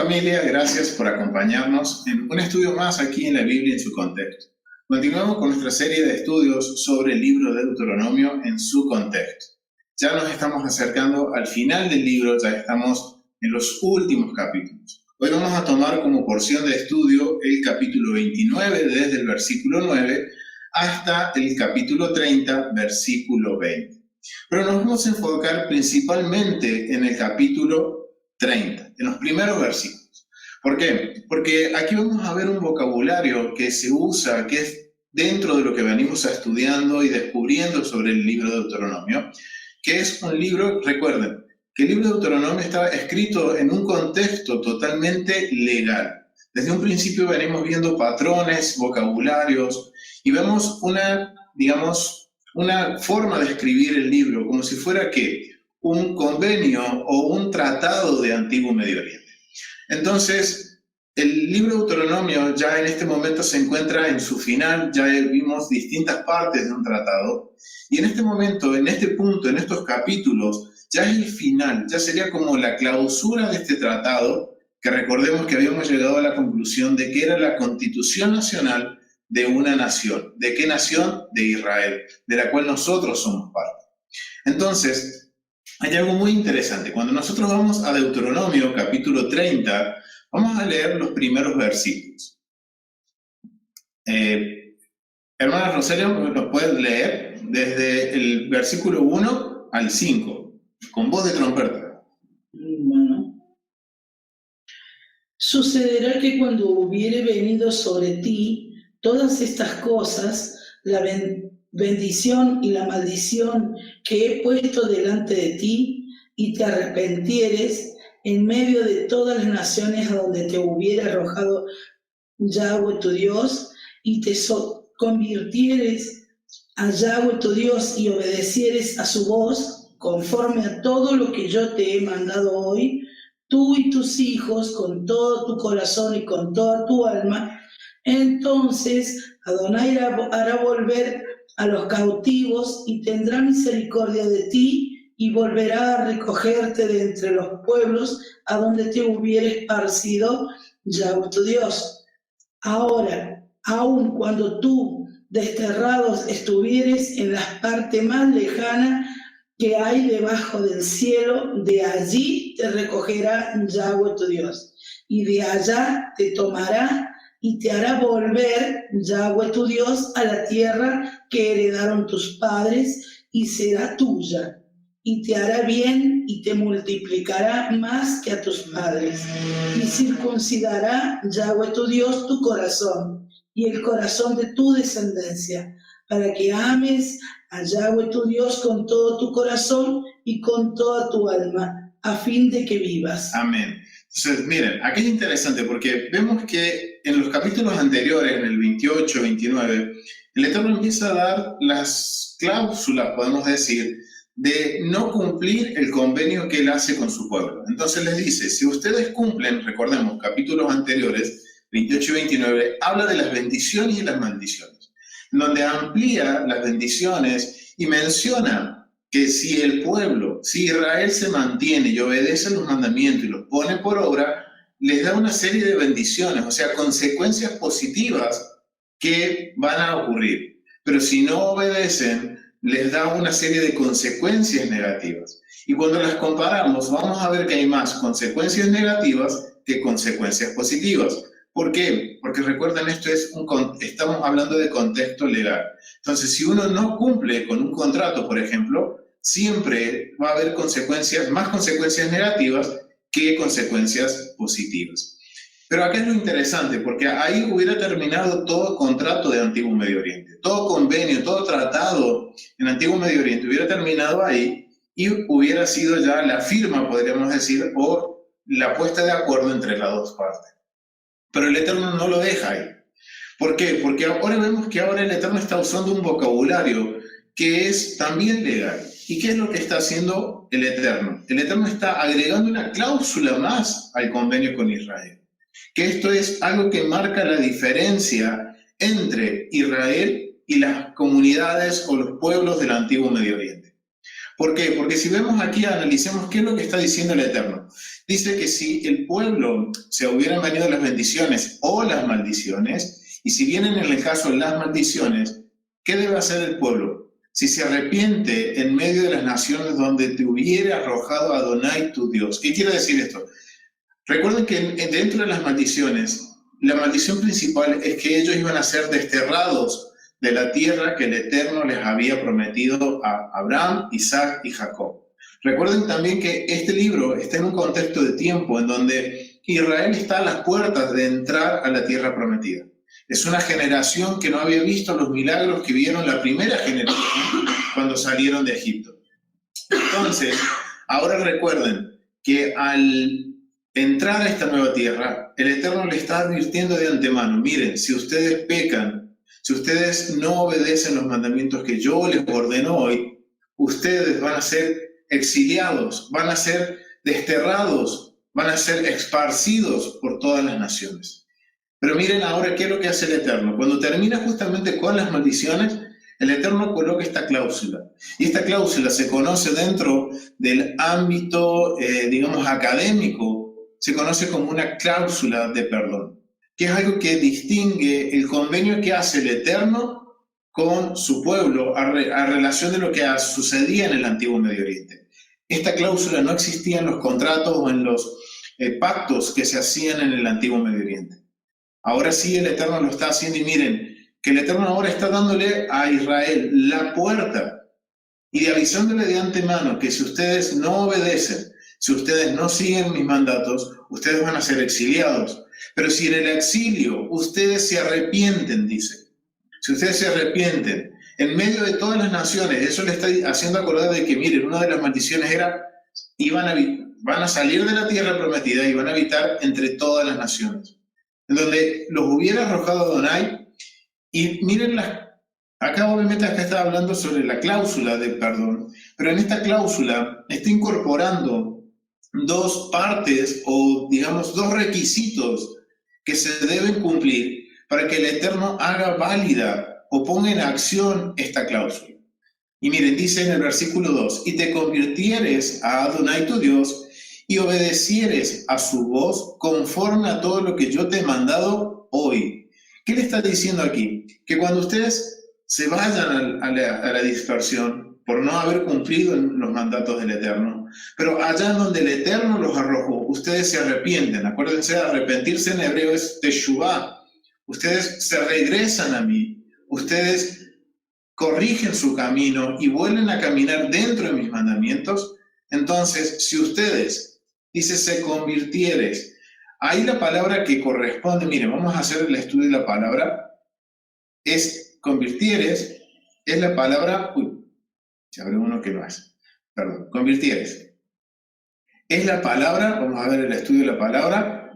familia, gracias por acompañarnos en un estudio más aquí en la Biblia en su contexto. Continuamos con nuestra serie de estudios sobre el libro de Deuteronomio en su contexto. Ya nos estamos acercando al final del libro, ya estamos en los últimos capítulos. Hoy vamos a tomar como porción de estudio el capítulo 29 desde el versículo 9 hasta el capítulo 30, versículo 20. Pero nos vamos a enfocar principalmente en el capítulo 30, en los primeros versículos. ¿Por qué? Porque aquí vamos a ver un vocabulario que se usa, que es dentro de lo que venimos estudiando y descubriendo sobre el libro de Deuteronomio, que es un libro, recuerden, que el libro de Deuteronomio estaba escrito en un contexto totalmente legal. Desde un principio venimos viendo patrones, vocabularios, y vemos una forma de escribir el libro, como si fuera ¿qué? Un convenio o un tratado de Antiguo Medio Oriente. Entonces, el libro de Deuteronomio ya en este momento se encuentra en su final, ya vimos distintas partes de un tratado, y en este momento, en este punto, en estos capítulos, ya es el final, ya sería como la clausura de este tratado, que recordemos que habíamos llegado a la conclusión de que era la constitución nacional de una nación. ¿De qué nación? De Israel, de la cual nosotros somos parte. Entonces, hay algo muy interesante. Cuando nosotros vamos a Deuteronomio, capítulo 30, vamos a leer los primeros versículos. Hermana Rosario, ¿nos puedes leer desde el versículo 1 al 5, con voz de trompeta? Bueno. Sucederá que cuando hubiere venido sobre ti todas estas cosas, la bendición y la maldición que he puesto delante de ti, y te arrepentieres en medio de todas las naciones a donde te hubiera arrojado Yahweh tu Dios, y te convirtieres a Yahweh tu Dios y obedecieres a su voz, conforme a todo lo que yo te he mandado hoy, tú y tus hijos, con todo tu corazón y con toda tu alma, entonces Adonai hará volver a los cautivos y tendrá misericordia de ti y volverá a recogerte de entre los pueblos a donde te hubiere esparcido Yahweh tu Dios. Ahora, aun cuando tú desterrados estuvieres en la parte más lejana que hay debajo del cielo, de allí te recogerá Yahweh tu Dios, y de allá te tomará y te hará volver Yahweh tu Dios a la tierra que heredaron tus padres, y será tuya, y te hará bien y te multiplicará más que a tus padres, y circuncidará Yahweh tu Dios tu corazón y el corazón de tu descendencia, para que ames a Yahweh tu Dios con todo tu corazón y con toda tu alma, a fin de que vivas. Amén. Entonces, miren, aquí es interesante porque vemos que en los capítulos anteriores, en el 28, 29, el Eterno empieza a dar las cláusulas, podemos decir, de no cumplir el convenio que Él hace con su pueblo. Entonces les dice, si ustedes cumplen, recordemos, capítulos anteriores, 28 y 29, habla de las bendiciones y las maldiciones, donde amplía las bendiciones y menciona que si el pueblo, si Israel se mantiene y obedece los mandamientos y los pone por obra, les da una serie de bendiciones, o sea, consecuencias positivas que van a ocurrir. Pero si no obedecen, les da una serie de consecuencias negativas. Y cuando las comparamos, vamos a ver que hay más consecuencias negativas que consecuencias positivas. ¿Por qué? Porque recuerden, estamos hablando de contexto legal. Entonces, si uno no cumple con un contrato, por ejemplo, siempre va a haber más consecuencias negativas que consecuencias positivas. Pero acá es lo interesante, porque ahí hubiera terminado todo contrato de Antiguo Medio Oriente, todo convenio, todo tratado en Antiguo Medio Oriente hubiera terminado ahí y hubiera sido ya la firma, podríamos decir, o la puesta de acuerdo entre las dos partes. Pero el Eterno no lo deja ahí. ¿Por qué? Porque ahora vemos que ahora el Eterno está usando un vocabulario que es también legal. ¿Y qué es lo que está haciendo el Eterno? El Eterno está agregando una cláusula más al convenio con Israel. Que esto es algo que marca la diferencia entre Israel y las comunidades o los pueblos del Antiguo Medio Oriente. ¿Por qué? Porque si vemos aquí, analicemos qué es lo que está diciendo el Eterno. dice que si el pueblo se hubieran venido las bendiciones o las maldiciones, y si vienen en el caso las maldiciones, ¿qué debe hacer el pueblo? Si se arrepiente en medio de las naciones donde te hubiera arrojado Adonai tu Dios. ¿Qué quiere decir esto? Recuerden que dentro de las maldiciones, la maldición principal es que ellos iban a ser desterrados de la tierra que el Eterno les había prometido a Abraham, Isaac y Jacob. Recuerden también que este libro está en un contexto de tiempo en donde Israel está a las puertas de entrar a la tierra prometida. Es una generación que no había visto los milagros que vieron la primera generación cuando salieron de Egipto. Entonces, ahora recuerden que al entrar a esta nueva tierra, el Eterno le está advirtiendo de antemano: miren, si ustedes pecan, si ustedes no obedecen los mandamientos que yo les ordeno hoy, ustedes van a ser exiliados, van a ser desterrados, van a ser esparcidos por todas las naciones. Pero miren ahora qué es lo que hace el Eterno. Cuando termina justamente con las maldiciones, el Eterno coloca esta cláusula. Y esta cláusula se conoce dentro del ámbito, digamos, académico, se conoce como una cláusula de perdón, que es algo que distingue el convenio que hace el Eterno con su pueblo a relación de lo que sucedía en el antiguo Medio Oriente. Esta cláusula no existía en los contratos o en los pactos que se hacían en el antiguo Medio Oriente. Ahora sí el Eterno lo está haciendo, y miren, que el Eterno ahora está dándole a Israel la puerta y avisándole de antemano que si ustedes no obedecen, si ustedes no siguen mis mandatos, ustedes van a ser exiliados. Pero si en el exilio ustedes se arrepienten, dice, si ustedes se arrepienten en medio de todas las naciones, eso le está haciendo acordar de que, miren, una de las maldiciones era, van a salir de la tierra prometida y van a habitar entre todas las naciones, en donde los hubiera arrojado Adonai. Y miren, acá obviamente está hablando sobre la cláusula de perdón, pero en esta cláusula está incorporando dos partes o, digamos, dos requisitos que se deben cumplir para que el Eterno haga válida o ponga en acción esta cláusula. Y miren, dice en el versículo 2, y te convirtieres a Adonai tu Dios y obedecieres a su voz conforme a todo lo que yo te he mandado hoy. ¿Qué le está diciendo aquí? Que cuando ustedes se vayan a la dispersión por no haber cumplido los mandatos del Eterno, pero allá donde el Eterno los arrojó, ustedes se arrepienten. Acuérdense, arrepentirse en hebreo es teshuvah. Ustedes se regresan a mí, ustedes corrigen su camino y vuelven a caminar dentro de mis mandamientos. Entonces, si ustedes, dice, se convirtieres, ahí la palabra que corresponde, miren, vamos a hacer el estudio de la palabra, es convirtieres, es la palabra, se abre uno que no es, perdón, convirtieres. Es la palabra, vamos a ver el estudio de la palabra,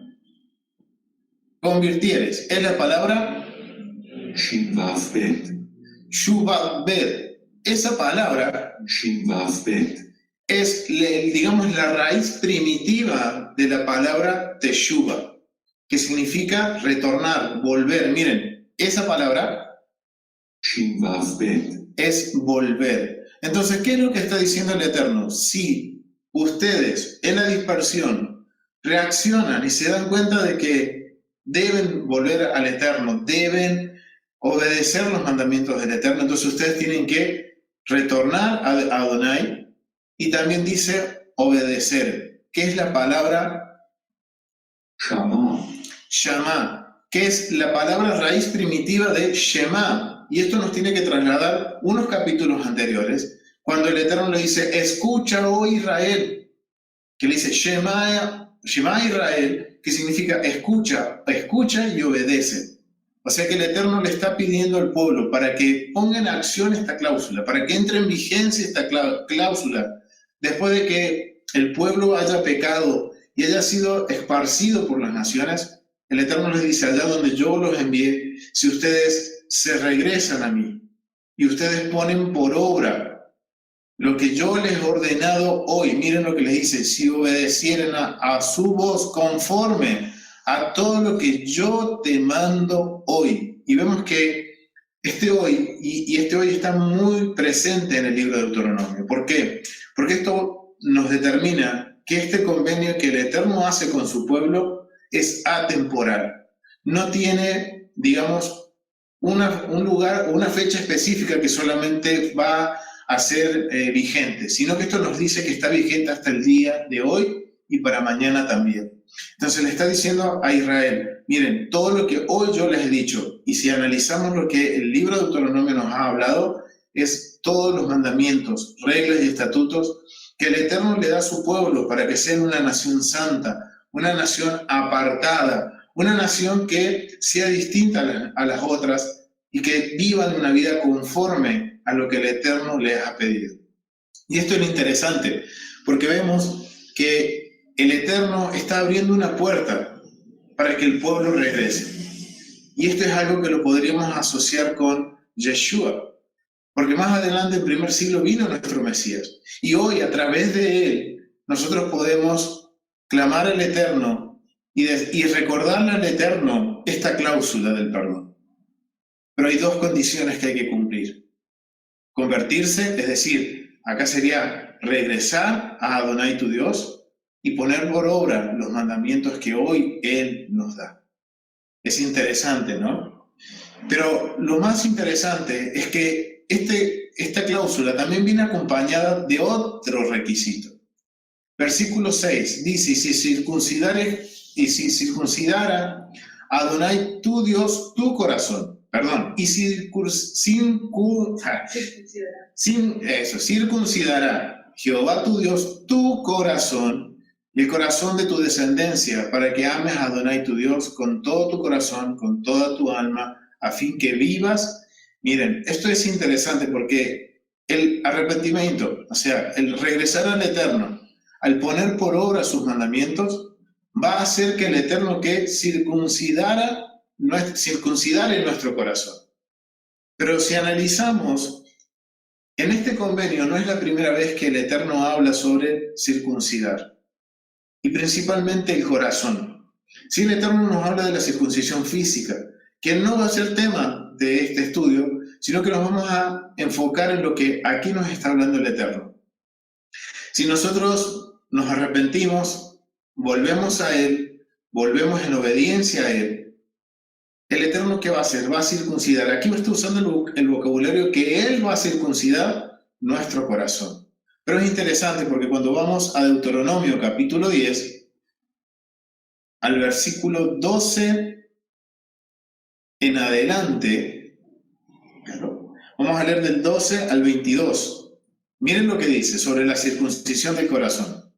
convirtieres, es la palabra Shin-Vav-Bet. Shuvat-Bet. Esa palabra Shin-Vav-Bet. es, digamos, la raíz primitiva de la palabra teshuva, que significa retornar, volver. Miren, esa palabra Shin-Vav-Bet. es volver. Entonces, ¿qué es lo que está diciendo el Eterno? Si ustedes en la dispersión reaccionan y se dan cuenta de que deben volver al Eterno, deben obedecer los mandamientos del Eterno, entonces ustedes tienen que retornar a Adonai. Y también dice obedecer, que es la palabra Shama. Shama, que es la palabra raíz primitiva de Shema. Y esto nos tiene que trasladar unos capítulos anteriores, cuando el Eterno le dice, escucha, oh Israel, que le dice Shema Israel, que significa escucha, escucha y obedece. O sea que el Eterno le está pidiendo al pueblo para que ponga en acción esta cláusula, para que entre en vigencia esta cláusula, después de que el pueblo haya pecado y haya sido esparcido por las naciones. El Eterno les dice, allá donde yo los envié, si ustedes se regresan a mí y ustedes ponen por obra lo que yo les he ordenado hoy, miren lo que les dice, si obedecieren a su voz conforme a todo lo que yo te mando hoy. Y vemos que este hoy, y este hoy está muy presente en el libro de Deuteronomio. ¿Por qué? Porque esto nos determina que este convenio que el Eterno hace con su pueblo es atemporal. No tiene, digamos, un lugar, una fecha específica que solamente va a ser vigente, sino que esto nos dice que está vigente hasta el día de hoy y para mañana también. Entonces le está diciendo a Israel, miren, todo lo que hoy yo les he dicho, y si analizamos lo que el libro de Deuteronomio nos ha hablado, es todos los mandamientos, reglas y estatutos que el Eterno le da a su pueblo para que sean una nación santa, una nación apartada, una nación que sea distinta a las otras y que vivan una vida conforme a lo que el Eterno les ha pedido. Y esto es lo interesante, porque vemos que el Eterno está abriendo una puerta para que el pueblo regrese. Y esto es algo que lo podríamos asociar con Yeshua, porque más adelante, en el primer siglo, vino nuestro Mesías. Y hoy, a través de él, nosotros podemos clamar al Eterno y recordarle al Eterno esta cláusula del perdón. Pero hay dos condiciones que hay que cumplir. Convertirse, es decir, acá sería regresar a Adonai tu Dios y poner por obra los mandamientos que hoy Él nos da. Es interesante, ¿no? Pero lo más interesante es que esta cláusula también viene acompañada de otro requisito. Versículo 6 dice, y si circuncidara Adonai tu Dios tu corazón, y circuncidará Jehová tu Dios tu corazón y el corazón de tu descendencia, para que ames a Adonai tu Dios con todo tu corazón, con toda tu alma, a fin que vivas. Miren, esto es interesante porque el arrepentimiento, o sea, el regresar al Eterno, al poner por obra sus mandamientos, va a hacer que el Eterno que circuncidare nuestro corazón. Pero si analizamos, en este convenio no es la primera vez que el Eterno habla sobre circuncidar, y principalmente el corazón. Si el Eterno nos habla de la circuncisión física, que no va a ser tema de este estudio, sino que nos vamos a enfocar en lo que aquí nos está hablando el Eterno. Si nosotros nos arrepentimos, volvemos a Él, volvemos en obediencia a Él, el Eterno, ¿qué va a hacer? Va a circuncidar. Aquí está usando el vocabulario que Él va a circuncidar nuestro corazón. Pero es interesante porque cuando vamos a Deuteronomio capítulo 10, al versículo 12 en adelante, vamos a leer del 12 al 22. Miren lo que dice sobre la circuncisión del corazón.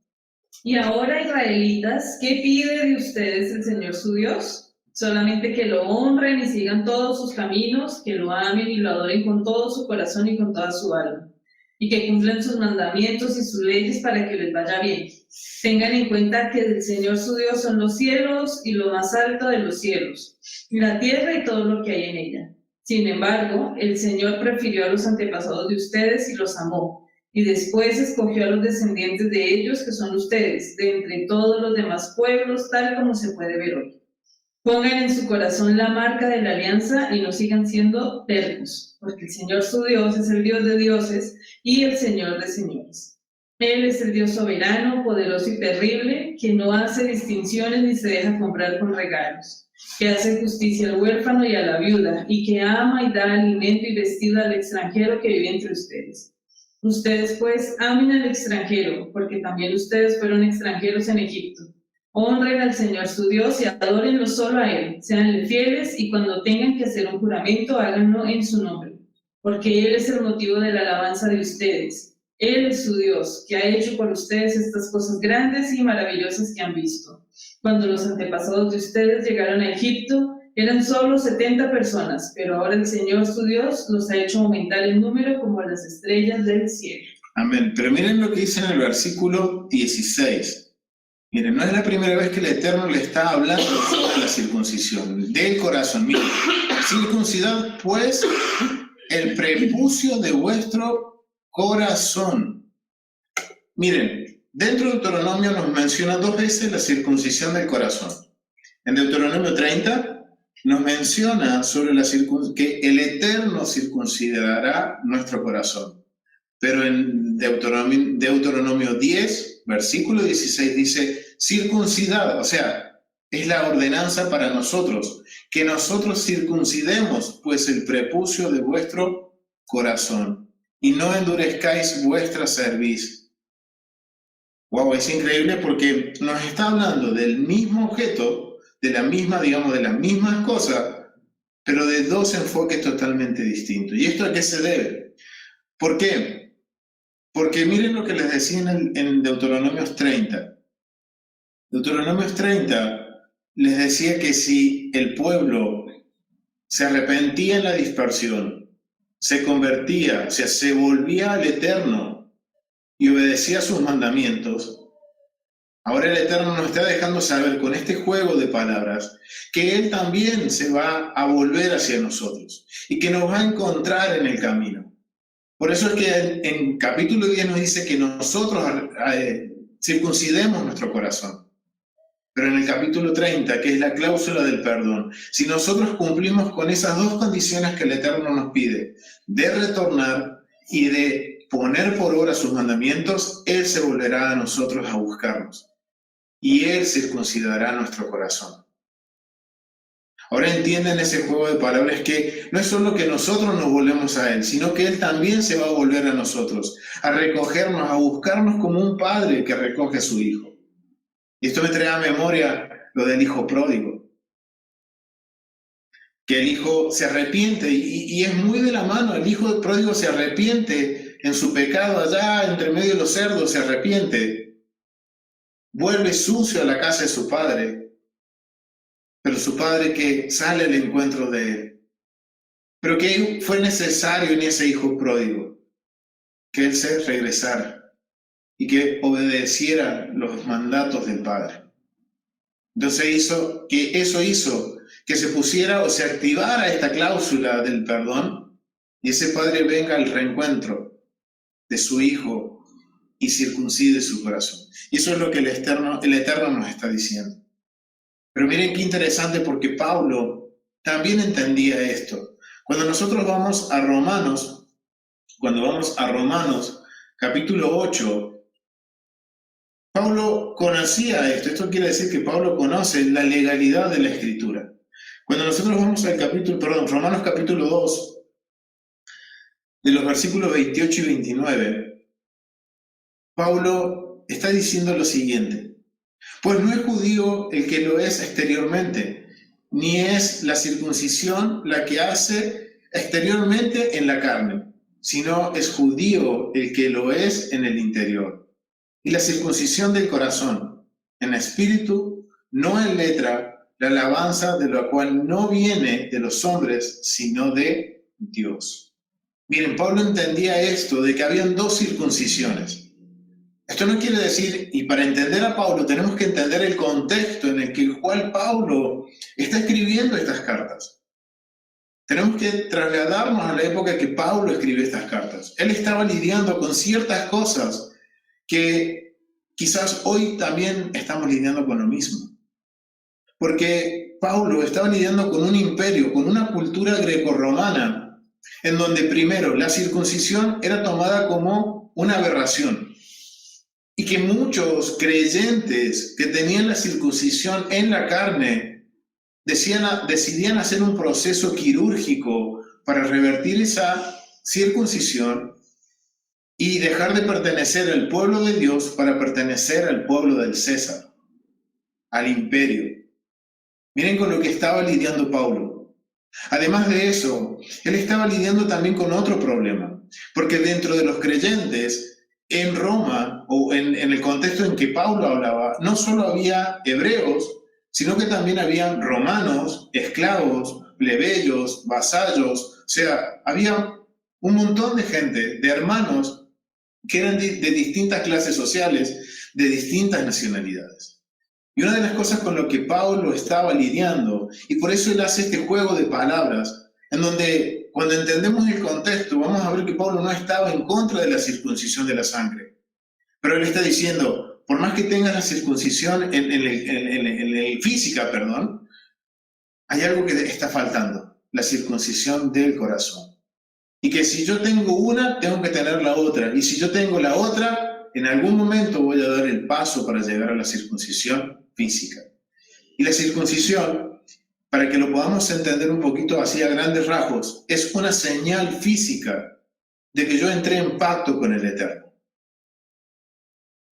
Y ahora, israelitas, ¿qué pide de ustedes el Señor su Dios? Solamente que lo honren y sigan todos sus caminos, que lo amen y lo adoren con todo su corazón y con toda su alma, y que cumplan sus mandamientos y sus leyes para que les vaya bien. Tengan en cuenta que el Señor su Dios son los cielos y lo más alto de los cielos, la tierra y todo lo que hay en ella. Sin embargo, el Señor prefirió a los antepasados de ustedes y los amó, y después escogió a los descendientes de ellos, que son ustedes, de entre todos los demás pueblos, tal como se puede ver hoy. Pongan en su corazón la marca de la alianza y no sigan siendo tercos, porque el Señor su Dios es el Dios de dioses y el Señor de señores. Él es el Dios soberano, poderoso y terrible, que no hace distinciones ni se deja comprar con regalos, que hace justicia al huérfano y a la viuda, y que ama y da alimento y vestido al extranjero que vive entre ustedes. Ustedes pues amen al extranjero, porque también ustedes fueron extranjeros en Egipto. Honren al Señor su Dios y adórenlo solo a Él. Seanle fieles y cuando tengan que hacer un juramento, háganlo en su nombre, porque Él es el motivo de la alabanza de ustedes. Él es su Dios, que ha hecho por ustedes estas cosas grandes y maravillosas que han visto. Cuando los antepasados de ustedes llegaron a Egipto, eran solo 70 personas, pero ahora el Señor su Dios los ha hecho aumentar en número como las estrellas del cielo. Amén. Pero miren lo que dice en el versículo 16. Miren, no es la primera vez que el Eterno le está hablando sobre la circuncisión del corazón. Miren, circuncidad pues el prepucio de vuestro corazón. Miren, dentro de Deuteronomio nos menciona 2 veces la circuncisión del corazón. En Deuteronomio 30 nos menciona sobre que el Eterno circuncidará nuestro corazón. Pero en Deuteronomio 10 versículo 16 dice, circuncidad, o sea, es la ordenanza para nosotros, que nosotros circuncidemos pues el prepucio de vuestro corazón y no endurezcáis vuestra cerviz. Wow, es increíble porque nos está hablando del mismo objeto, de la misma, digamos, de las mismas cosas, pero de dos enfoques totalmente distintos. ¿Y esto a qué se debe? ¿Por qué? Porque miren lo que les decía en Deuteronomios 30. Deuteronomios 30 les decía que si el pueblo se arrepentía en la dispersión, se convertía, o sea, se volvía al Eterno y obedecía sus mandamientos, ahora el Eterno nos está dejando saber con este juego de palabras que Él también se va a volver hacia nosotros y que nos va a encontrar en el camino. Por eso es que en capítulo 10 nos dice que nosotros circuncidemos nuestro corazón. Pero en el capítulo 30, que es la cláusula del perdón, si nosotros cumplimos con esas dos condiciones que el Eterno nos pide, de retornar y de poner por obra sus mandamientos, Él se volverá a nosotros a buscarnos y Él circuncidará nuestro corazón. Ahora entienden ese juego de palabras que no es solo que nosotros nos volvemos a Él, sino que Él también se va a volver a nosotros, a recogernos, a buscarnos como un padre que recoge a su hijo. Y esto me trae a memoria lo del hijo pródigo. Que el hijo se arrepiente y es muy de la mano. El hijo pródigo se arrepiente en su pecado allá entre medio de los cerdos, se arrepiente. Vuelve sucio a la casa de su padre. Pero su padre que sale al encuentro de él. Pero que fue necesario en ese hijo pródigo que él se regresara y que obedeciera los mandatos del Padre. Entonces eso hizo que se pusiera o se activara esta cláusula del perdón y ese Padre venga al reencuentro de su Hijo y circuncide su corazón. Y eso es lo que el Eterno nos está diciendo. Pero miren qué interesante porque Pablo también entendía esto. Cuando nosotros vamos a Romanos, capítulo 8, Pablo conocía esto. Esto quiere decir que Pablo conoce la legalidad de la Escritura. Cuando nosotros vamos al Romanos capítulo 2, de los versículos 28 y 29, Pablo está diciendo lo siguiente. Pues no es judío el que lo es exteriormente, ni es la circuncisión la que hace exteriormente en la carne, sino es judío el que lo es en el interior. Y la circuncisión del corazón, en espíritu, no en letra, la alabanza de la cual no viene de los hombres, sino de Dios. Miren, Pablo entendía esto, de que habían dos circuncisiones. Esto no quiere decir, y para entender a Pablo tenemos que entender el contexto en el cual Pablo está escribiendo estas cartas. Tenemos que trasladarnos a la época que Pablo escribió estas cartas. Él estaba lidiando con ciertas cosas que quizás hoy también estamos lidiando con lo mismo. Porque Pablo estaba lidiando con un imperio, con una cultura grecorromana, en donde primero la circuncisión era tomada como una aberración. Y que muchos creyentes que tenían la circuncisión en la carne decidían hacer un proceso quirúrgico para revertir esa circuncisión y dejar de pertenecer al pueblo de Dios para pertenecer al pueblo del César, al imperio. Miren con lo que estaba lidiando Pablo. Además de eso, él estaba lidiando también con otro problema, porque dentro de los creyentes en Roma, o en el contexto en que Pablo hablaba, no solo había hebreos, sino que también había romanos, esclavos, plebeyos, vasallos, o sea, había un montón de gente, de hermanos, que eran de distintas clases sociales, de distintas nacionalidades. Y una de las cosas con lo que Pablo estaba lidiando, y por eso él hace este juego de palabras, en donde cuando entendemos el contexto, vamos a ver que Pablo no estaba en contra de la circuncisión de la sangre. Pero él está diciendo, por más que tengas la circuncisión en física, hay algo que está faltando, la circuncisión del corazón. Y que si yo tengo una, tengo que tener la otra. Y si yo tengo la otra, en algún momento voy a dar el paso para llegar a la circuncisión física. Y la circuncisión, para que lo podamos entender un poquito así a grandes rasgos, es una señal física de que yo entré en pacto con el Eterno.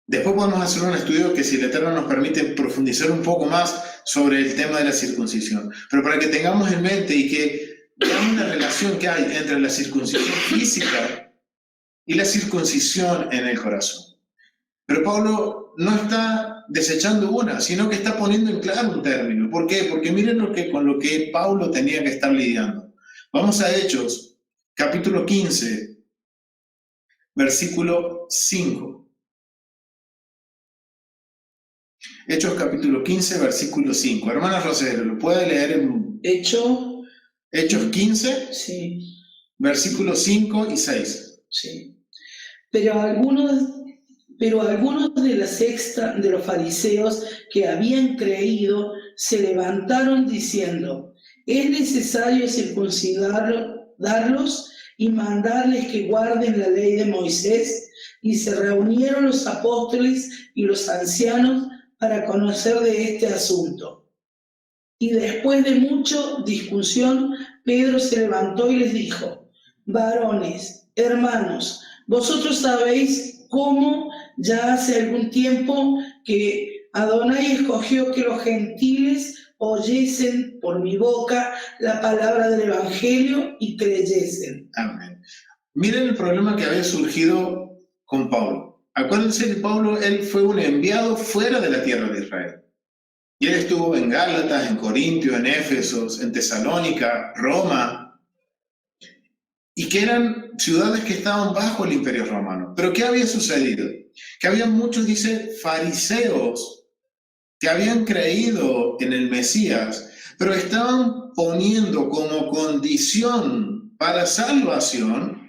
Después podemos hacer un estudio que, si el Eterno nos permite, profundizar un poco más sobre el tema de la circuncisión. Pero para que tengamos en mente y que veamos la relación que hay entre la circuncisión física y la circuncisión en el corazón. Pero Pablo no está desechando una, sino que está poniendo en claro un término. ¿Por qué? Porque miren con lo que Pablo tenía que estar lidiando. Vamos a Hechos, capítulo 15, versículo 5. Hechos capítulo 15, versículo 5. Hermana Rosero, ¿lo puede leer en Hechos 15, sí, versículos 5 y 6? sí. Pero algunos de la secta de los fariseos que habían creído se levantaron diciendo: es necesario circuncidarlos y mandarles que guarden la ley de Moisés. Y se reunieron los apóstoles y los ancianos para conocer de este asunto. Y después de mucha discusión, Pedro se levantó y les dijo: varones, hermanos, vosotros sabéis cómo ya hace algún tiempo que Adonai escogió que los gentiles oyesen por mi boca la palabra del Evangelio y creyesen. Amén. Miren el problema que había surgido con Pablo. Acuérdense que Pablo, él fue un enviado fuera de la tierra de Israel. Y él estuvo en Gálatas, en Corintio, en Éfesos, en Tesalónica, Roma, y que eran ciudades que estaban bajo el Imperio Romano. Pero ¿qué había sucedido? Que había muchos, dice, fariseos que habían creído en el Mesías, pero estaban poniendo como condición para salvación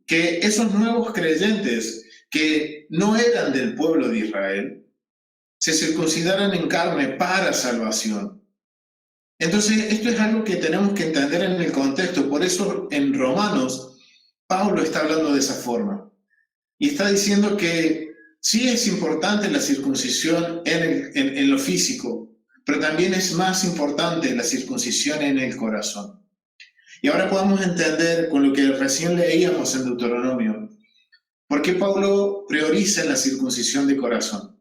que esos nuevos creyentes que no eran del pueblo de Israel se circuncidaran en carne para salvación. Entonces, esto es algo que tenemos que entender en el contexto. Por eso en Romanos, Pablo está hablando de esa forma. Y está diciendo que sí es importante la circuncisión en lo físico, pero también es más importante la circuncisión en el corazón. Y ahora podemos entender, con lo que recién leíamos en Deuteronomio, por qué Pablo prioriza la circuncisión de corazón.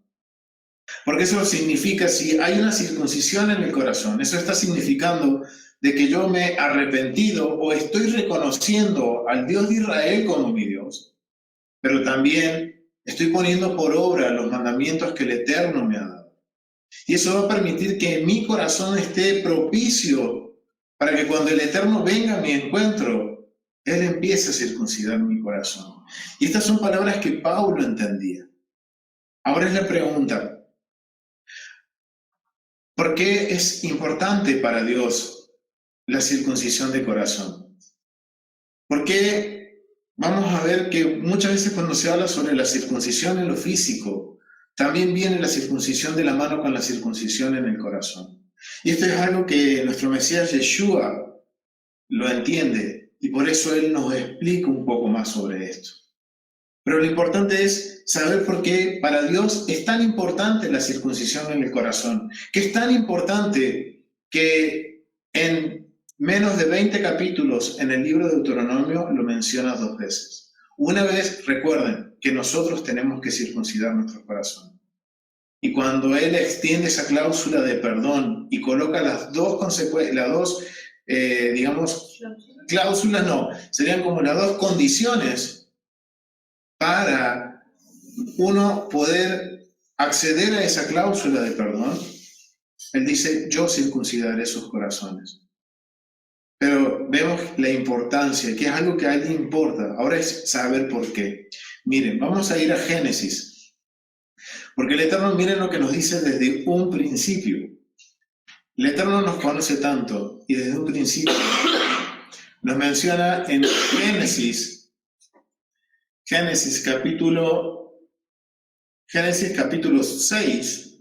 Porque eso significa, si hay una circuncisión en el corazón, eso está significando de que yo me he arrepentido o estoy reconociendo al Dios de Israel como mi Dios, pero también estoy poniendo por obra los mandamientos que el Eterno me ha dado. Y eso va a permitir que mi corazón esté propicio para que cuando el Eterno venga a mi encuentro, Él empiece a circuncidar mi corazón. Y estas son palabras que Pablo entendía. Ahora es la pregunta: ¿por qué es importante para Dios la circuncisión de corazón? Porque vamos a ver que muchas veces cuando se habla sobre la circuncisión en lo físico, también viene la circuncisión de la mano con la circuncisión en el corazón. Y esto es algo que nuestro Mesías Yeshua lo entiende, y por eso Él nos explica un poco más sobre esto. Pero lo importante es saber por qué para Dios es tan importante la circuncisión en el corazón, que es tan importante que en menos de 20 capítulos en el libro de Deuteronomio lo menciona 2 veces. Una vez, recuerden, que nosotros tenemos que circuncidar nuestro corazón. Y cuando Él extiende esa cláusula de perdón y coloca las dos cláusulas no, serían como las dos condiciones para uno poder acceder a esa cláusula de perdón. Él dice: yo circuncidaré sus corazones. Pero vemos la importancia, que es algo que a Él le importa. Ahora es saber por qué. Miren, vamos a ir a Génesis. Porque el Eterno, miren lo que nos dice desde un principio. El Eterno nos conoce tanto y desde un principio nos menciona en Génesis capítulo 6,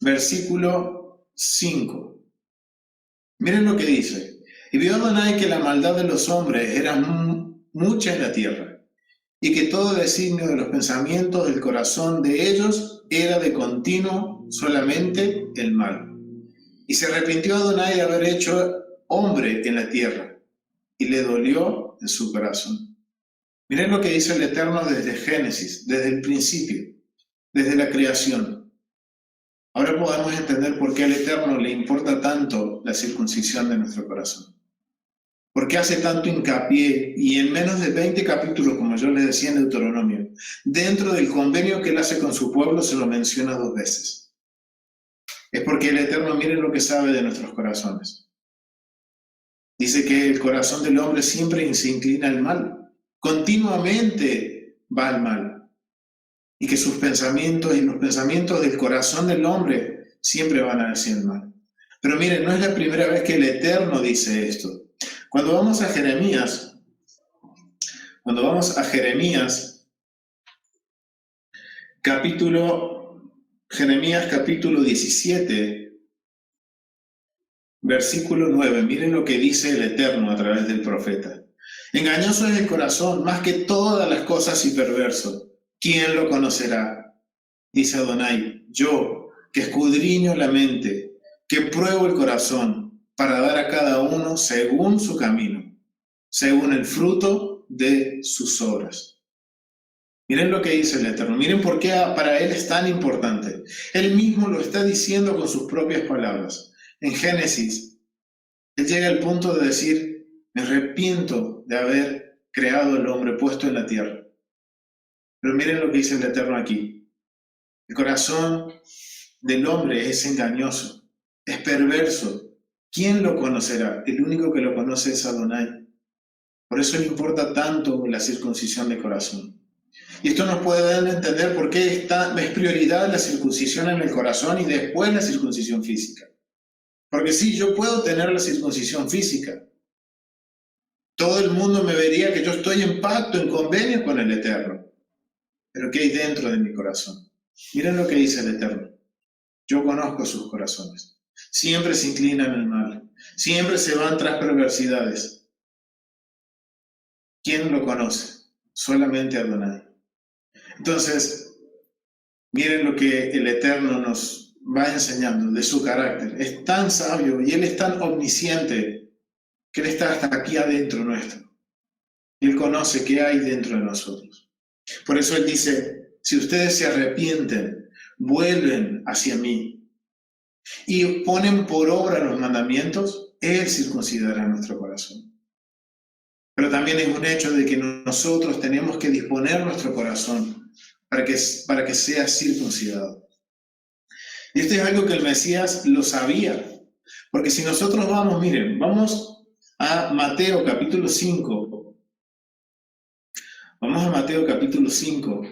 versículo 5. Miren lo que dice: y vio Adonai que la maldad de los hombres era mucha es la tierra, y que todo designio de los pensamientos del corazón de ellos era de continuo solamente el mal. Y se arrepintió Adonai de haber hecho hombre en la tierra, y le dolió en su corazón. Miren lo que dice el Eterno desde Génesis, desde el principio, desde la creación. Ahora podemos entender por qué al Eterno le importa tanto la circuncisión de nuestro corazón. ¿Por qué hace tanto hincapié, y en menos de 20 capítulos, como yo les decía en Deuteronomio, dentro del convenio que él hace con su pueblo, se lo menciona 2 veces? Es porque el Eterno, miren lo que sabe de nuestros corazones. Dice que el corazón del hombre siempre se inclina al mal, continuamente va al mal, y que sus pensamientos y los pensamientos del corazón del hombre siempre van hacia el mal. Pero miren, no es la primera vez que el Eterno dice esto. Cuando vamos a Jeremías, capítulo 17, versículo 9, miren lo que dice el Eterno a través del profeta. Engañoso es el corazón más que todas las cosas y perverso. ¿Quién lo conocerá? Dice Adonai, yo, que escudriño la mente, que pruebo el corazón, para dar a cada uno según su camino, según el fruto de sus obras. Miren lo que dice el Eterno, miren por qué para él es tan importante. Él mismo lo está diciendo con sus propias palabras. En Génesis, él llega al punto de decir, me arrepiento de haber creado al hombre puesto en la tierra. Pero miren lo que dice el Eterno aquí. El corazón del hombre es engañoso, es perverso. ¿Quién lo conocerá? El único que lo conoce es Adonai. Por eso le importa tanto la circuncisión de corazón. Y esto nos puede dar a entender por qué es prioridad la circuncisión en el corazón y después la circuncisión física. Porque sí, yo puedo tener la circuncisión física. Todo el mundo me vería que yo estoy en pacto, en convenio con el Eterno. Pero ¿qué hay dentro de mi corazón? Miren lo que dice el Eterno. Yo conozco sus corazones. Siempre se inclinan al mal. Siempre se van tras perversidades. ¿Quién lo conoce? Solamente Adonai. Entonces, miren lo que el Eterno nos va enseñando de su carácter. Es tan sabio y Él es tan omnisciente que Él está hasta aquí adentro nuestro. Él conoce qué hay dentro de nosotros. Por eso Él dice, si ustedes se arrepienten, vuelven hacia mí y ponen por obra los mandamientos, Él circuncidará nuestro corazón. Pero también es un hecho de que nosotros tenemos que disponer nuestro corazón para que sea circuncidado. Y esto es algo que el Mesías lo sabía. Porque si nosotros vamos a Mateo capítulo 5. Vamos a Mateo capítulo 5.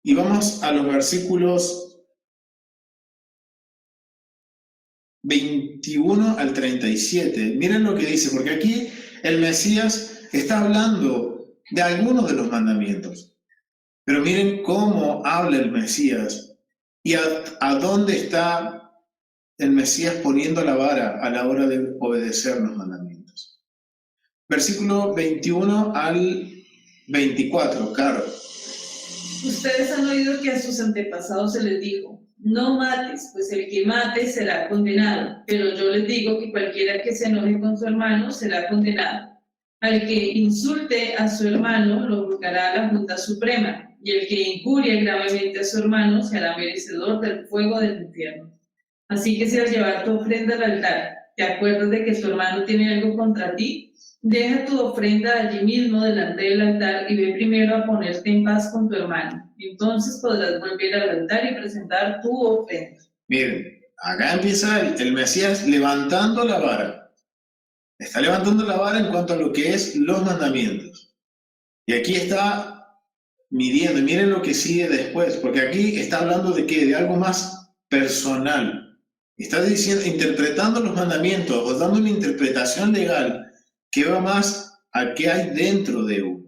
Y vamos a los versículos 21 al 37. Miren lo que dice, porque aquí el Mesías está hablando de algunos de los mandamientos. Pero miren cómo habla el Mesías y a dónde está el Mesías poniendo la vara a la hora de obedecer los mandamientos. Versículo 21 al 24, Caro. Ustedes han oído que a sus antepasados se les dijo, no mates, pues el que mate será condenado. Pero yo les digo que cualquiera que se enoje con su hermano será condenado. Al que insulte a su hermano lo juzgará la Junta Suprema, y el que injurie gravemente a su hermano será merecedor del fuego del infierno. Así que si al llevar tu ofrenda al altar te acuerdas de que tu hermano tiene algo contra ti, deja tu ofrenda allí mismo delante del altar y ve primero a ponerte en paz con tu hermano. Entonces podrás volver al altar y presentar tu ofrenda. Miren, acá empieza el Mesías levantando la vara. Está levantando la vara en cuanto a lo que es los mandamientos. Y aquí está midiendo. Miren lo que sigue después, porque aquí está hablando de ¿qué? De algo más personal. Está diciendo, interpretando los mandamientos o dando una interpretación legal que va más a qué hay dentro de uno.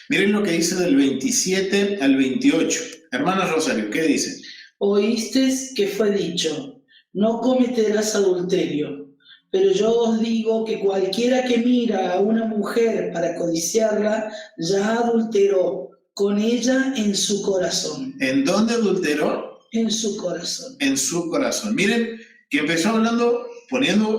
Miren lo que dice del 27 al 28. Hermana Rosario, ¿qué dice? Oísteis que fue dicho, no cometerás adulterio, Pero yo os digo que cualquiera que mira a una mujer para codiciarla, ya adulteró con ella en su corazón. ¿En dónde adulteró? En su corazón. En su corazón. Miren que empezó hablando, poniendo,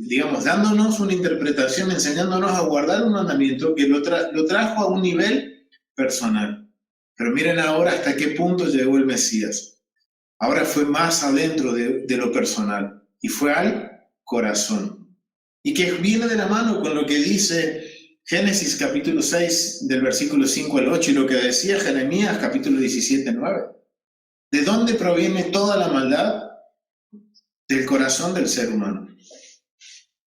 digamos, dándonos una interpretación, enseñándonos a guardar un mandamiento que lo trajo a un nivel personal. Pero miren ahora hasta qué punto llegó el Mesías. Ahora fue más adentro de lo personal y fue al corazón. Y que viene de la mano con lo que dice Génesis capítulo 6 del versículo 5 al 8 y lo que decía Jeremías capítulo 17, 9. ¿De dónde proviene toda la maldad? Del corazón del ser humano.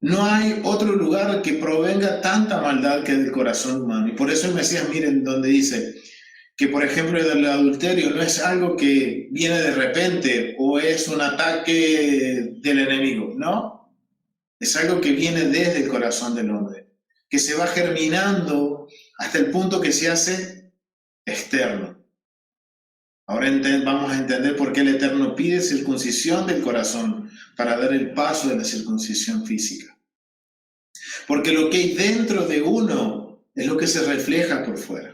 No hay otro lugar que provenga tanta maldad que del corazón humano. Y por eso el Mesías, miren donde dice que, por ejemplo, el adulterio no es algo que viene de repente o es un ataque del enemigo, no. Es algo que viene desde el corazón del hombre, que se va germinando hasta el punto que se hace externo. Ahora vamos a entender por qué el Eterno pide circuncisión del corazón para dar el paso de la circuncisión física. Porque lo que hay dentro de uno es lo que se refleja por fuera.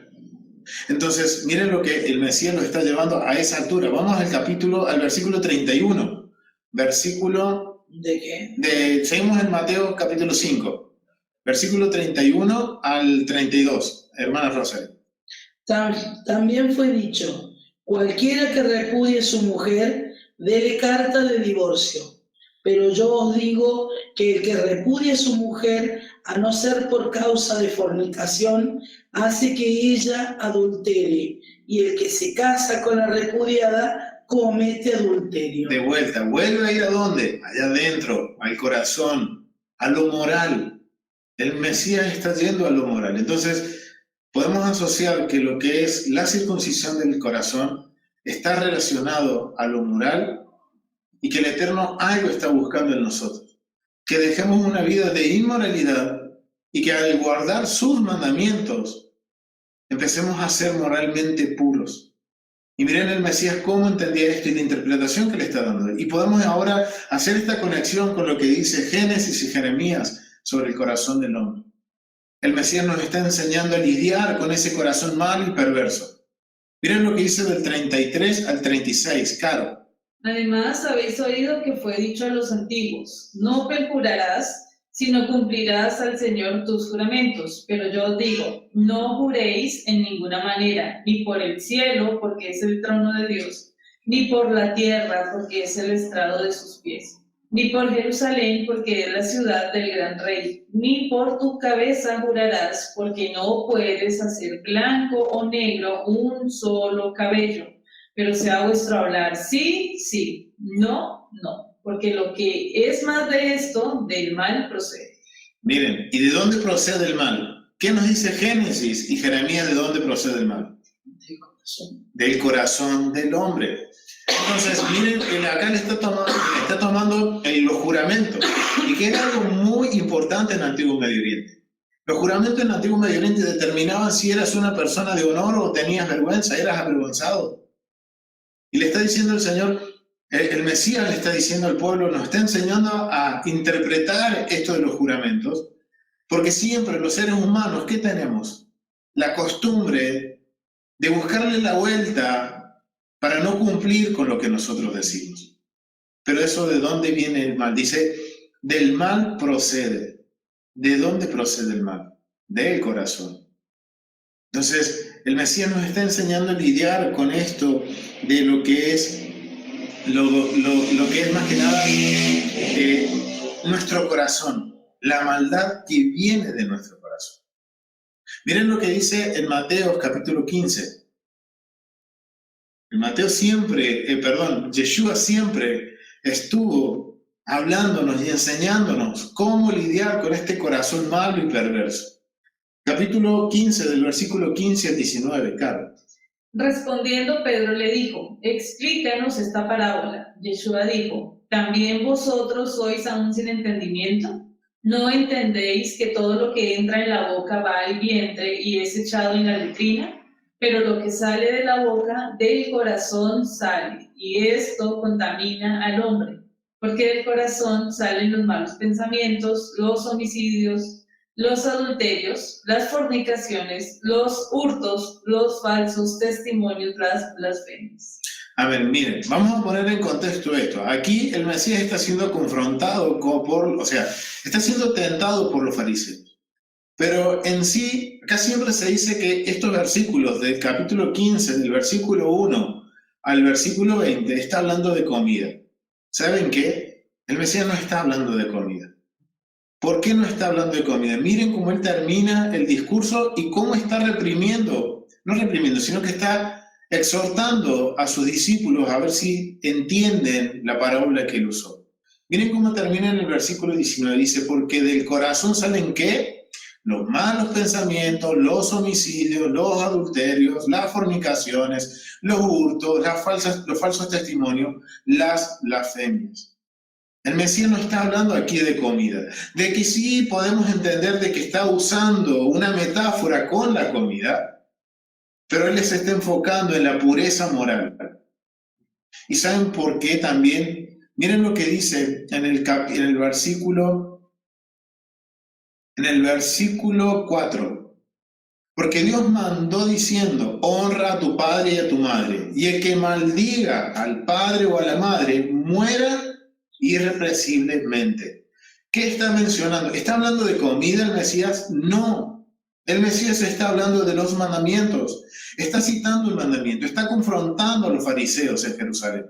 Entonces, miren lo que el Mesías nos está llevando a esa altura. Vamos al versículo 31. Versículo... ¿De qué? Seguimos en Mateo capítulo 5. Versículo 31 al 32. Hermana Rosario. También fue dicho, cualquiera que repudie a su mujer, dele carta de divorcio. Pero yo os digo que el que repudie a su mujer, a no ser por causa de fornicación, hace que ella adultere, y el que se casa con la repudiada comete adulterio. De vuelta, vuelve a ir a dónde? Allá adentro, al corazón, a lo moral. El Mesías está yendo a lo moral. Entonces, podemos asociar que lo que es la circuncisión del corazón está relacionado a lo moral y que el Eterno algo está buscando en nosotros. Que dejemos una vida de inmoralidad y que al guardar sus mandamientos empecemos a ser moralmente puros. Y miren el Mesías cómo entendía esto y la interpretación que le está dando. Y podemos ahora hacer esta conexión con lo que dice Génesis y Jeremías sobre el corazón del hombre. El Mesías nos está enseñando a lidiar con ese corazón malo y perverso. Miren lo que dice del 33 al 36, Caro. Además, habéis oído que fue dicho a los antiguos, no perjurarás, sino cumplirás al Señor tus juramentos. Pero yo os digo, no juréis en ninguna manera, ni por el cielo, porque es el trono de Dios, ni por la tierra, porque es el estrado de sus pies, ni por Jerusalén, porque es la ciudad del gran rey, ni por tu cabeza jurarás, porque no puedes hacer blanco o negro un solo cabello. Pero sea vuestro hablar sí, sí, no, no, porque lo que es más de esto, del mal procede. Miren, ¿y de dónde procede el mal? ¿Qué nos dice Génesis y Jeremías de dónde procede el mal? Del corazón del hombre. Entonces, miren, acá le está tomando los juramentos, y que era algo muy importante en el Antiguo Medio Oriente. Los juramentos en el Antiguo Medio Oriente determinaban si eras una persona de honor o tenías vergüenza, eras avergonzado. Y le está diciendo el Señor, el Mesías le está diciendo al pueblo, nos está enseñando a interpretar esto de los juramentos, porque siempre los seres humanos, ¿qué tenemos? La costumbre de buscarle la vuelta para no cumplir con lo que nosotros decimos. Pero eso, ¿de dónde viene el mal? Dice, del mal procede. ¿De dónde procede el mal? Del corazón. Entonces, el Mesías nos está enseñando a lidiar con esto de lo que es lo que es más que nada nuestro corazón, la maldad que viene de nuestro corazón. Miren lo que dice en Mateo capítulo 15. En Mateo Yeshua siempre estuvo hablándonos y enseñándonos cómo lidiar con este corazón malo y perverso. Capítulo 15, del versículo 15 al 19, Carlos. Respondiendo, Pedro le dijo, explícanos esta parábola. Yeshua dijo, ¿también vosotros sois aún sin entendimiento? ¿No entendéis que todo lo que entra en la boca va al vientre y es echado en la letrina? Pero lo que sale de la boca, del corazón sale, y esto contamina al hombre. porque del corazón salen los malos pensamientos, los homicidios, los adulterios, las fornicaciones, los hurtos, los falsos testimonios, las blasfemias. A ver, miren, vamos a poner en contexto esto. Aquí el Mesías está siendo confrontado está siendo tentado por los fariseos. Pero en sí, acá siempre se dice que estos versículos del capítulo 15, del versículo 1 al versículo 20, está hablando de comida. ¿Saben qué? El Mesías no está hablando de comida. ¿Por qué no está hablando de comida? Miren cómo él termina el discurso y cómo está no reprimiendo, sino que está exhortando a sus discípulos a ver si entienden la parábola que él usó. Miren cómo termina en el versículo 19, dice, porque del corazón salen ¿qué? Los malos pensamientos, los homicidios, los adulterios, las fornicaciones, los hurtos, los falsos testimonios, las blasfemias. El Mesías no está hablando aquí de comida, de que sí podemos entender de que está usando una metáfora con la comida, pero él se está enfocando en la pureza moral. ¿Y saben por qué también? Miren lo que dice en el versículo 4. Porque Dios mandó diciendo, honra a tu padre y a tu madre, y el que maldiga al padre o a la madre, muera irrepresiblemente. ¿Qué está mencionando? ¿Está hablando de comida el Mesías? No. El Mesías está hablando de los mandamientos. Está citando el mandamiento, está confrontando a los fariseos en Jerusalén.